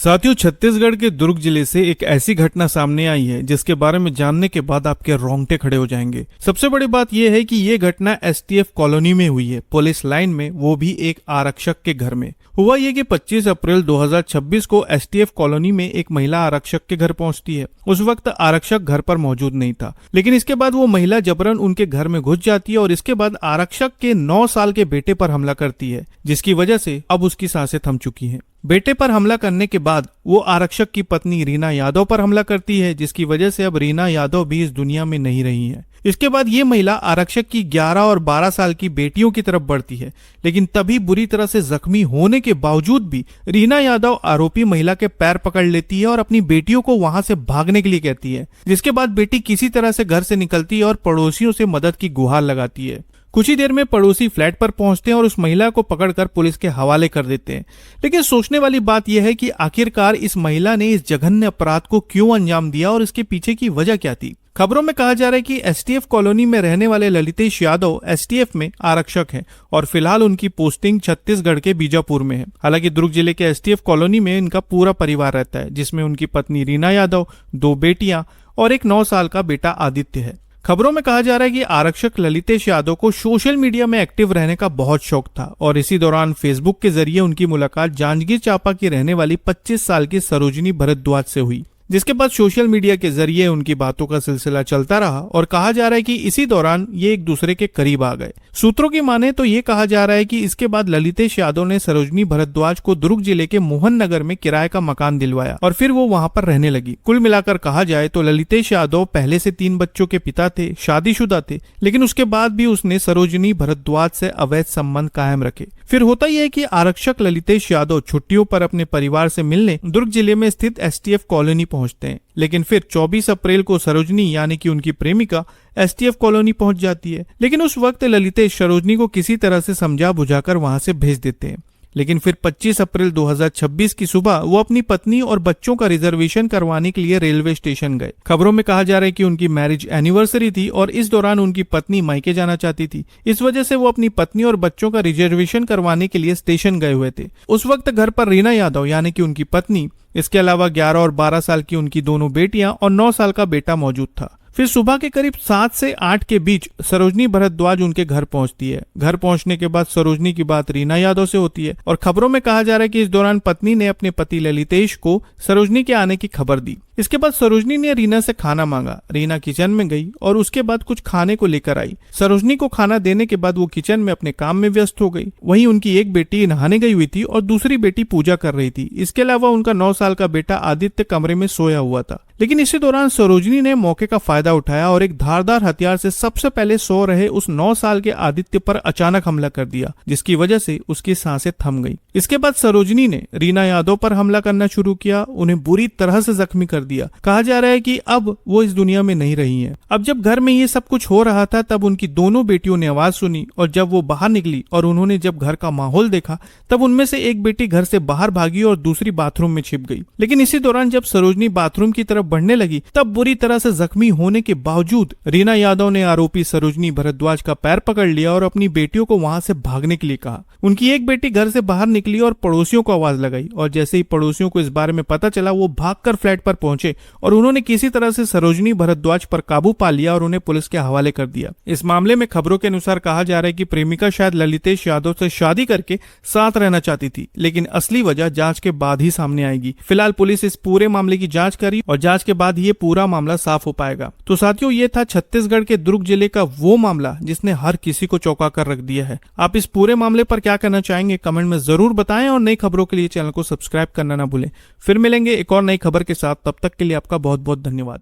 साथियों, छत्तीसगढ़ के दुर्ग जिले से एक ऐसी घटना सामने आई है जिसके बारे में जानने के बाद आपके रोंगटे खड़े हो जाएंगे। सबसे बड़ी बात यह है कि यह घटना एसटीएफ कॉलोनी में हुई है, पुलिस लाइन में, वो भी एक आरक्षक के घर में। हुआ ये कि 25 अप्रैल 2026 को एसटीएफ कॉलोनी में एक महिला आरक्षक के घर पहुंचती है। उस वक्त आरक्षक घर पर मौजूद नहीं था, लेकिन इसके बाद वो महिला जबरन उनके घर में घुस जाती है और इसके बाद आरक्षक के 9 साल के बेटे पर हमला करती है, जिसकी वजह से अब उसकी सांसें थम चुकी हैं। बेटे पर हमला करने के बाद वो आरक्षक की पत्नी रीना यादव पर हमला करती है, जिसकी वजह से अब रीना यादव भी इस दुनिया में नहीं रही है। इसके बाद ये महिला आरक्षक की 11 और 12 साल की बेटियों की तरफ बढ़ती है, लेकिन तभी बुरी तरह से जख्मी होने के बावजूद भी रीना यादव आरोपी महिला के पैर पकड़ लेती है और अपनी बेटियों को वहां से भागने के लिए कहती है, जिसके बाद बेटी किसी तरह से घर से निकलती है और पड़ोसियों से मदद की गुहार लगाती है। कुछ ही देर में पड़ोसी फ्लैट पर पहुंचते हैं और उस महिला को पकड़कर पुलिस के हवाले कर देते हैं। लेकिन सोचने वाली बात यह है कि आखिरकार इस महिला ने इस जघन्य अपराध को क्यों अंजाम दिया और इसके पीछे की वजह क्या थी। खबरों में कहा जा रहा है कि एसटीएफ कॉलोनी में रहने वाले ललितेश यादव एसटीएफ में आरक्षक हैं और फिलहाल उनकी पोस्टिंग छत्तीसगढ़ के बीजापुर में है। हालांकि दुर्ग जिले के एसटीएफ कॉलोनी में इनका पूरा परिवार रहता है, जिसमें उनकी पत्नी रीना यादव, 2 बेटियां और एक 9 साल का बेटा आदित्य है। खबरों में कहा जा रहा है कि आरक्षक ललितेश यादव को सोशल मीडिया में एक्टिव रहने का बहुत शौक था और इसी दौरान फेसबुक के जरिए उनकी मुलाकात जांजगीर चांपा की रहने वाली 25 साल की सरोजिनी भरद्वाज से हुई, जिसके बाद सोशल मीडिया के जरिए उनकी बातों का सिलसिला चलता रहा और कहा जा रहा है कि इसी दौरान ये एक दूसरे के करीब आ गए। सूत्रों की माने तो ये कहा जा रहा है कि इसके बाद ललितेश यादव ने सरोजिनी भरद्वाज को दुर्ग जिले के मोहन नगर में किराए का मकान दिलवाया और फिर वो वहां पर रहने लगी। कुल मिलाकर कहा जाए तो ललितेश यादव पहले से 3 बच्चों के पिता थे, शादीशुदा थे, लेकिन उसके बाद भी उसने सरोजिनी भरद्वाज से अवैध संबंध कायम रखे। फिर होता यह है कि आरक्षक ललितेश यादव छुट्टियों पर अपने परिवार से मिलने दुर्ग जिले में स्थित एसटीएफ कॉलोनी पहुंचते हैं, लेकिन फिर 24 अप्रैल को सरोजिनी यानी कि उनकी प्रेमिका एसटीएफ कॉलोनी पहुंच जाती है। लेकिन उस वक्त ललितेश सरोजिनी को किसी तरह से समझा बुझाकर वहां से भेज देते हैं। लेकिन फिर 25 अप्रैल 2026 की सुबह वो अपनी पत्नी और बच्चों का रिजर्वेशन करवाने के लिए रेलवे स्टेशन गए। खबरों में कहा जा रहा है कि उनकी मैरिज एनिवर्सरी थी और इस दौरान उनकी पत्नी मायके जाना चाहती थी। इस वजह से वो अपनी पत्नी और बच्चों का रिजर्वेशन करवाने के लिए स्टेशन गए हुए थे। उस वक्त घर पर रीना यादव यानी कि उनकी पत्नी, इसके अलावा 11 और 12 साल की उनकी 2 बेटियां और 9 साल का बेटा मौजूद था। फिर सुबह के करीब 7 से 8 के बीच सरोजिनी भरद्वाज उनके घर पहुंचती है। घर पहुंचने के बाद सरोजिनी की बात रीना यादव से होती है और खबरों में कहा जा रहा है कि इस दौरान पत्नी ने अपने पति ललितेश को सरोजिनी के आने की खबर दी। इसके बाद सरोजिनी ने रीना से खाना मांगा। रीना किचन में गई और उसके बाद कुछ खाने को लेकर आई। सरोजिनी को खाना देने के बाद वो किचन में अपने काम में व्यस्त हो गई। वहीं उनकी एक बेटी नहाने गई हुई थी और दूसरी बेटी पूजा कर रही थी। इसके अलावा उनका 9 साल का बेटा आदित्य कमरे में सोया हुआ था। लेकिन इसी दौरान सरोजिनी ने मौके का फायदा उठाया और एक धारदार हथियार से सबसे पहले सो रहे उस 9 साल के आदित्य पर अचानक हमला कर दिया, जिसकी वजह से उसकी सांसें थम गई। इसके बाद सरोजिनी ने रीना यादव पर हमला करना शुरू किया, उन्हें बुरी तरह से जख्मी कर दिया। कहा जा रहा है कि अब वो इस दुनिया में नहीं रही हैं। अब जब घर में ये सब कुछ हो रहा था तब उनकी दोनों बेटियों ने आवाज सुनी और जब वो बाहर निकली और उन्होंने जब घर का माहौल देखा तब उनमें से एक बेटी घर से बाहर भागी और दूसरी बाथरूम में छिप गई। लेकिन इसी दौरान जब सरोजिनी बाथरूम की तरफ बढ़ने लगी तब बुरी तरह से जख्मी होने के बावजूद रीना यादव ने आरोपी सरोजिनी भरद्वाज का पैर पकड़ लिया और अपनी बेटियों को वहां से भागने के लिए कहा। उनकी एक बेटी घर से बाहर निकली और पड़ोसियों को आवाज लगाई और जैसे ही पड़ोसियों को इस बारे में पता चला वो भागकर फ्लैट पर पहुंचे और उन्होंने किसी तरह से सरोजिनी भरद्वाज पर काबू पा लिया और उन्हें पुलिस के हवाले कर दिया। इस मामले में खबरों के अनुसार कहा जा रहा है कि प्रेमिका शायद ललितेश यादव से शादी करके साथ रहना चाहती थी, लेकिन असली वजह जांच के बाद ही सामने आएगी। फिलहाल पुलिस इस पूरे मामले की जांच करी और जांच के बाद ये पूरा मामला साफ हो पाएगा। तो साथियों, ये था छत्तीसगढ़ के दुर्ग जिले का वो मामला जिसने हर किसी को चौंका कर रख दिया है। आप इस पूरे मामले पर क्या कहना चाहेंगे कमेंट में जरूर बताएं और नई खबरों के लिए चैनल को सब्सक्राइब करना ना भूलें। फिर मिलेंगे एक और नई खबर के साथ, तब तक के लिए आपका बहुत बहुत धन्यवाद।